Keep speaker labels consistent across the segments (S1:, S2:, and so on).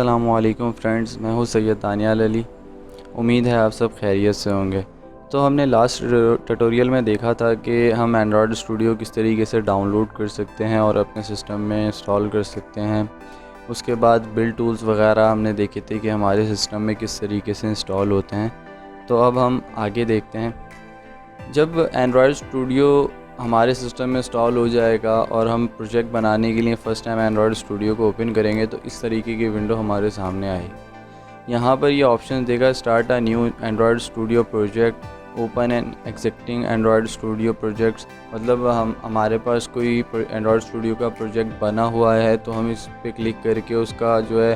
S1: अस्सलामुअलैकुम फ्रेंड्स, मैं हूँ सैयद दानियाल अली। उम्मीद है आप सब खैरियत से होंगे। तो हमने लास्ट ट्यूटोरियल में देखा था कि हम एंड्रॉयड स्टूडियो किस तरीके से डाउनलोड कर सकते हैं और अपने सिस्टम में इंस्टॉल कर सकते हैं। उसके बाद बिल्ड टूल्स वगैरह हमने देखे थे कि हमारे सिस्टम में किस तरीके से इंस्टॉल होते हैं। तो अब हम आगे देखते हैं। जब एंड्रॉयड स्टूडियो हमारे सिस्टम में इंस्टॉल हो जाएगा और हम प्रोजेक्ट बनाने के लिए फ़र्स्ट टाइम एंड्रॉयड स्टूडियो को ओपन करेंगे तो इस तरीके की विंडो हमारे सामने आएगी। यहाँ पर ये ऑप्शन देगा start a new Android studio project, open and existing Android studio projects. मतलब हमारे पास कोई एंड्रॉयड स्टूडियो का प्रोजेक्ट बना हुआ है तो हम इस पर क्लिक करके उसका जो है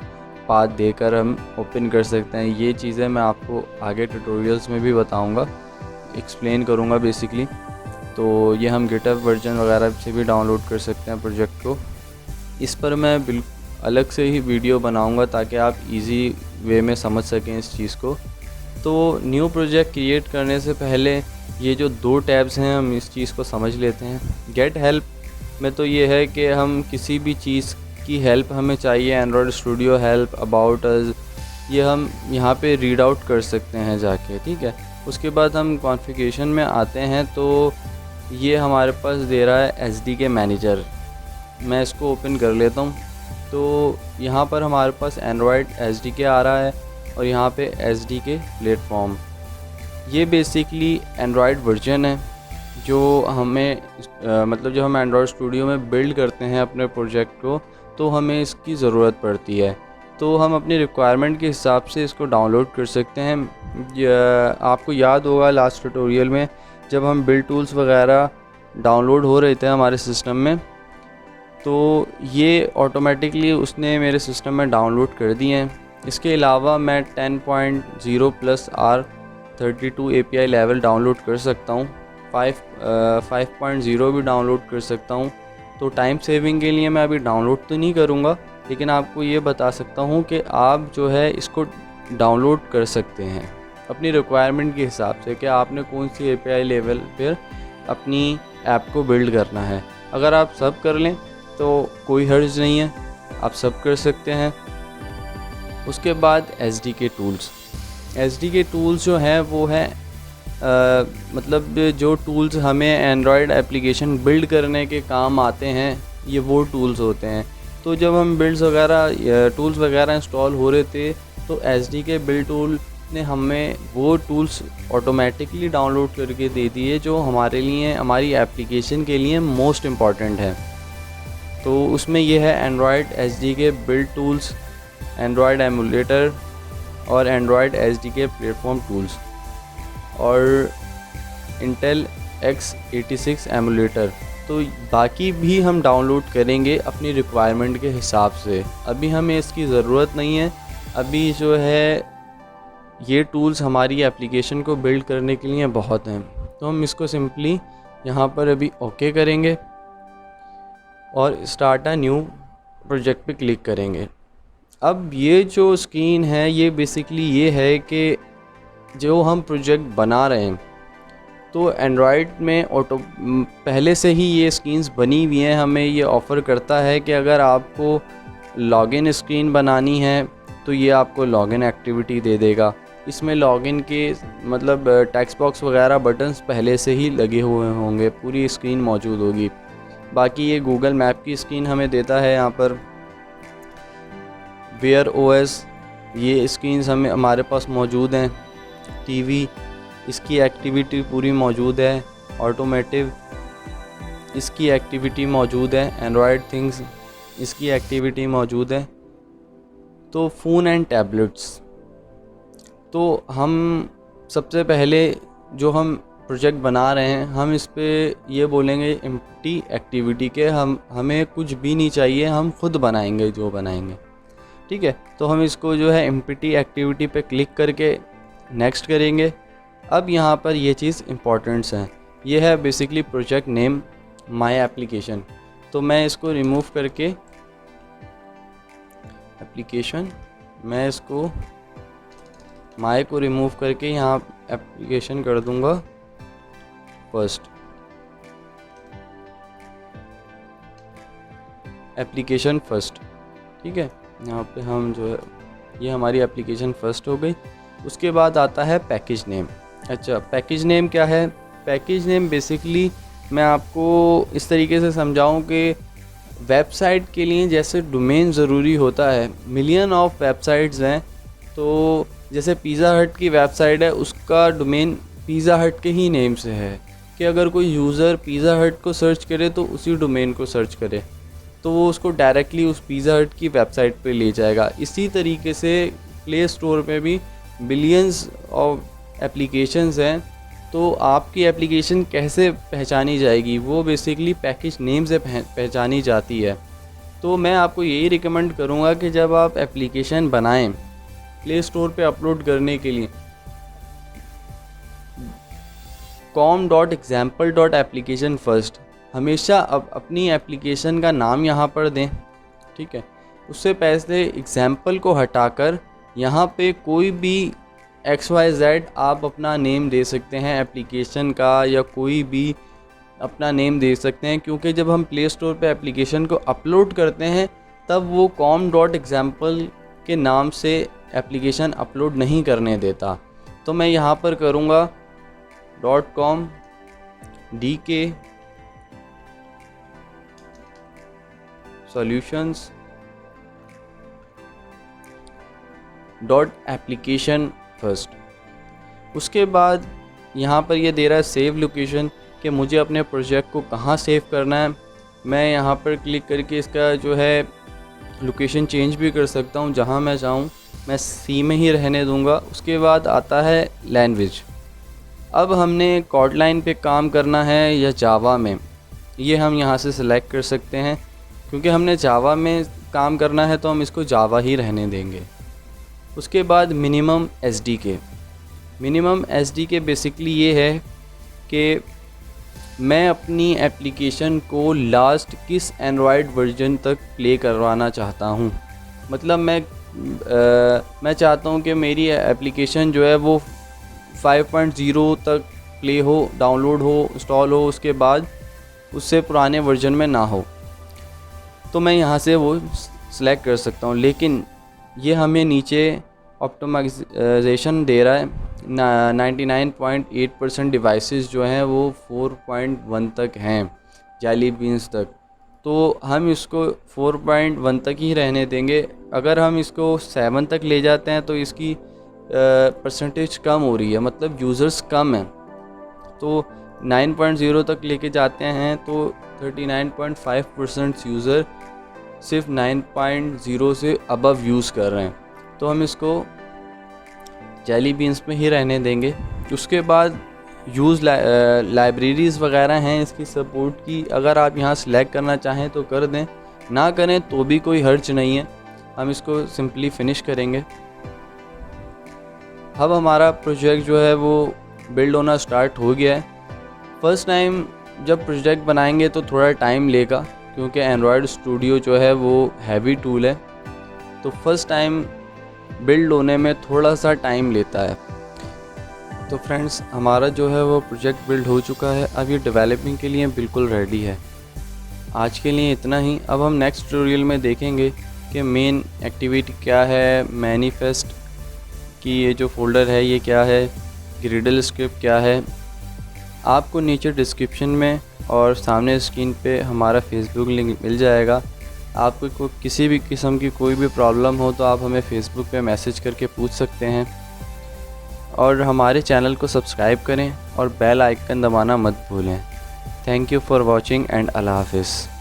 S1: पाथ देकर हम ओपन कर सकते हैं। ये चीज़ें मैं आपको आगे ट्यूटोरियल्स में भी बताऊँगा, एक्सप्लेन करूँगा बेसिकली। तो ये हम गिटहब वर्जन वगैरह से भी डाउनलोड कर सकते हैं प्रोजेक्ट को। इस पर मैं अलग से ही वीडियो बनाऊंगा ताकि आप इजी वे में समझ सकें इस चीज़ को। तो न्यू प्रोजेक्ट क्रिएट करने से पहले ये जो दो टैब्स हैं हम इस चीज़ को समझ लेते हैं। गेट हेल्प में तो ये है कि हम किसी भी चीज़ की हेल्प हमें चाहिए, Android studio help, about us, ये हम यहाँ पे रीड आउट कर सकते हैं जाके, ठीक है। उसके बाद हम कॉन्फ़िगरेशन में आते हैं तो ये हमारे पास दे रहा है SDK मैनेजर। मैं इसको ओपन कर लेता हूँ। तो यहाँ पर हमारे पास एंड्रॉयड SDK आ रहा है और यहाँ पे SDK प्लेटफॉर्म। ये बेसिकली एंड्रॉयड वर्जन है जो हमें मतलब जो हम एंड्रॉयड स्टूडियो में बिल्ड करते हैं अपने प्रोजेक्ट को तो हमें इसकी ज़रूरत पड़ती है। तो हम अपनी रिक्वायरमेंट के हिसाब से इसको डाउनलोड कर सकते हैं। आपको याद होगा लास्ट ट्यूटोरियल में जब हम बिल्ड टूल्स वगैरह डाउनलोड हो रहे थे हमारे सिस्टम में, तो ये ऑटोमेटिकली उसने मेरे सिस्टम में डाउनलोड कर दिए हैं। इसके अलावा मैं 10.0 plus R32 API level download कर सकता हूँ, 5.0 भी डाउनलोड कर सकता हूँ। तो टाइम सेविंग के लिए मैं अभी डाउनलोड तो नहीं करूँगा, लेकिन आपको ये बता सकता हूँ कि आप जो है इसको डाउनलोड कर सकते हैं अपनी रिक्वायरमेंट के हिसाब से कि आपने कौन सी API लेवल पर अपनी ऐप को बिल्ड करना है। अगर आप सब कर लें तो कोई हर्ज नहीं है, आप सब कर सकते हैं। उसके बाद SDK टूल्स जो हैं वो है मतलब जो टूल्स हमें एंड्रॉयड एप्लीकेशन बिल्ड करने के काम आते हैं, ये वो टूल्स होते हैं। तो जब हम टूल्स वगैरह इंस्टॉल हो रहे थे तो SDK बिल्ड टूल ने हमें वो टूल्स ऑटोमेटिकली डाउनलोड करके दे दिए जो हमारे लिए, हमारी एप्लीकेशन के लिए मोस्ट इम्पॉर्टेंट है। तो उसमें यह है Android SDK build tools, Android emulator और एंड्रॉयड SDK प्लेटफॉर्म टूल्स और इंटेल x86 एमुलेटर। तो बाकी भी हम डाउनलोड करेंगे अपनी रिक्वायरमेंट के हिसाब से। अभी हमें इसकी ज़रूरत नहीं है। अभी जो है ये टूल्स हमारी एप्लीकेशन को बिल्ड करने के लिए बहुत हैं। तो हम इसको सिंपली यहाँ पर अभी ओके करेंगे और स्टार्ट अ न्यू प्रोजेक्ट पे क्लिक करेंगे। अब ये जो स्क्रीन है ये बेसिकली ये है कि जो हम प्रोजेक्ट बना रहे हैं तो एंड्रॉयड में पहले से ही ये स्क्रीन्स बनी हुई हैं। हमें ये ऑफ़र करता है कि अगर आपको लॉगिन स्क्रीन बनानी है तो ये आपको लॉगिन एक्टिविटी दे देगा। इसमें लॉगिन के मतलब टेक्स्ट बॉक्स वगैरह बटन्स पहले से ही लगे हुए होंगे, पूरी स्क्रीन मौजूद होगी। बाकी ये गूगल मैप की स्क्रीन हमें देता है। यहाँ पर वेयर OS ये स्क्रीन्स हमारे पास मौजूद हैं। TV इसकी एक्टिविटी पूरी मौजूद है। ऑटोमेटिव इसकी एक्टिविटी मौजूद है। एंड्रॉयड थिंग्स इसकी एक्टिविटी मौजूद है। तो फ़ोन एंड टैबलेट्स, तो हम सबसे पहले जो हम प्रोजेक्ट बना रहे हैं हम इस पे ये बोलेंगे एम्प्टी एक्टिविटी के हमें कुछ भी नहीं चाहिए, हम खुद बनाएंगे जो बनाएंगे, ठीक है। तो हम इसको जो है एम्प्टी एक्टिविटी पे क्लिक करके नेक्स्ट करेंगे। अब यहाँ पर ये चीज़ इम्पॉर्टेंट्स हैं। ये है basically project name my application. तो मैं इसको रिमूव करके एप्लीकेशन, मैं इसको माय को रिमूव करके यहाँ एप्लीकेशन कर दूँगा फर्स्ट, एप्लीकेशन फर्स्ट, ठीक है। यहाँ पे हम जो है ये हमारी एप्लीकेशन फर्स्ट हो गई। उसके बाद आता है पैकेज नेम। अच्छा, पैकेज नेम क्या है? पैकेज नेम बेसिकली मैं आपको इस तरीके से समझाऊं कि वेबसाइट के लिए जैसे डोमेन ज़रूरी होता है, मिलियन ऑफ वेबसाइट्स हैं, तो जैसे पिज़्ज़ा हट की वेबसाइट है, उसका डोमेन पिज़्ज़ा हट के ही नेम से है कि अगर कोई यूज़र पिज़्ज़ा हट को सर्च करे तो उसी डोमेन को सर्च करे तो वो उसको डायरेक्टली उस पिज़्ज़ा हट की वेबसाइट पे ले जाएगा। इसी तरीके से प्ले स्टोर पे भी बिलियंस ऑफ एप्लीकेशंस हैं, तो आपकी एप्लीकेशन कैसे पहचानी जाएगी? वो बेसिकली पैकेज नेम से पहचानी जाती है। तो मैं आपको यही रिकमेंड करूँगा कि जब आप एप्लीकेशन बनाएं प्ले स्टोर पे अपलोड करने के लिए, com.example.application फर्स्ट हमेशा अपनी एप्लीकेशन का नाम यहाँ पर दें, ठीक है। उससे पहले एग्ज़ाम्पल को हटाकर यहाँ पे कोई भी XYZ आप अपना नेम दे सकते हैं एप्लीकेशन का, या कोई भी अपना नेम दे सकते हैं, क्योंकि जब हम प्ले स्टोर पे एप्लीकेशन को अपलोड करते हैं तब वो com.example के नाम से एप्लीकेशन अपलोड नहीं करने देता। तो मैं यहाँ पर करूँगा .com DK solutions .application first. उसके बाद यहाँ पर ये दे रहा है सेव लोकेशन कि मुझे अपने प्रोजेक्ट को कहाँ सेव करना है। मैं यहाँ पर क्लिक करके इसका जो है लोकेशन चेंज भी कर सकता हूँ जहाँ मैं चाहूँ। मैं सी में ही रहने दूँगा। उसके बाद आता है लैंग्वेज। अब हमने कोटलाइन पे काम करना है या जावा में, ये हम यहाँ से सिलेक्ट कर सकते हैं। क्योंकि हमने जावा में काम करना है तो हम इसको जावा ही रहने देंगे। उसके बाद minimum SDK। Minimum SDK basically ये है कि मैं अपनी एप्लीकेशन को लास्ट किस एंड्रॉयड वर्जन तक प्ले करवाना चाहता हूँ। मतलब मैं चाहता हूँ कि मेरी एप्लीकेशन जो है वो 5.0 तक प्ले हो, डाउनलोड हो, इंस्टॉल हो, उसके बाद उससे पुराने वर्जन में ना हो। तो मैं यहाँ से वो सिलेक्ट कर सकता हूँ। लेकिन ये हमें नीचे ऑप्टिमाइजेशन दे रहा है। 99.8% डिवाइसेस जो हैं वो 4.1 तक हैं, जेली बीन्स तक। तो हम इसको 4.1 तक ही रहने देंगे। अगर हम इसको 7 तक ले जाते हैं तो इसकी परसेंटेज कम हो रही है, मतलब यूज़र्स कम हैं। तो 9.0 तक लेके जाते हैं तो 39.5% यूज़र सिर्फ 9.0 से अबव यूज़ कर रहे हैं। तो हम इसको जेली बीन्स में ही रहने देंगे। उसके बाद यूज़ लाइब्रेरीज़ वगैरह हैं इसकी सपोर्ट की, अगर आप यहाँ सेलेक्ट करना चाहें तो कर दें, ना करें तो भी कोई हर्ज नहीं है। हम इसको सिंपली फिनिश करेंगे। अब हमारा प्रोजेक्ट जो है वो बिल्ड होना स्टार्ट हो गया है। फर्स्ट टाइम जब प्रोजेक्ट बनाएंगे तो थोड़ा टाइम लेगा, क्योंकि एंड्रॉयड स्टूडियो जो है वो हैवी टूल है, तो फर्स्ट टाइम बिल्ड होने में थोड़ा सा टाइम लेता है। तो फ्रेंड्स, हमारा जो है वो प्रोजेक्ट बिल्ड हो चुका है। अब ये डेवलपिंग के लिए बिल्कुल रेडी है। आज के लिए इतना ही। अब हम नेक्स्ट ट्यूटोरियल में देखेंगे कि मेन एक्टिविटी क्या है, मैनिफेस्ट की ये जो फोल्डर है ये क्या है, ग्रिडल स्क्रिप्ट क्या है। आपको नीचे डिस्क्रिप्शन में और सामने स्क्रीन पे हमारा फेसबुक लिंक मिल जाएगा। आपको किसी भी किस्म की कोई भी प्रॉब्लम हो तो आप हमें फेसबुक पे मैसेज करके पूछ सकते हैं। और हमारे चैनल को सब्सक्राइब करें और बेल आइकन दबाना मत भूलें। Thank you for watching and अल्लाह हाफिज़।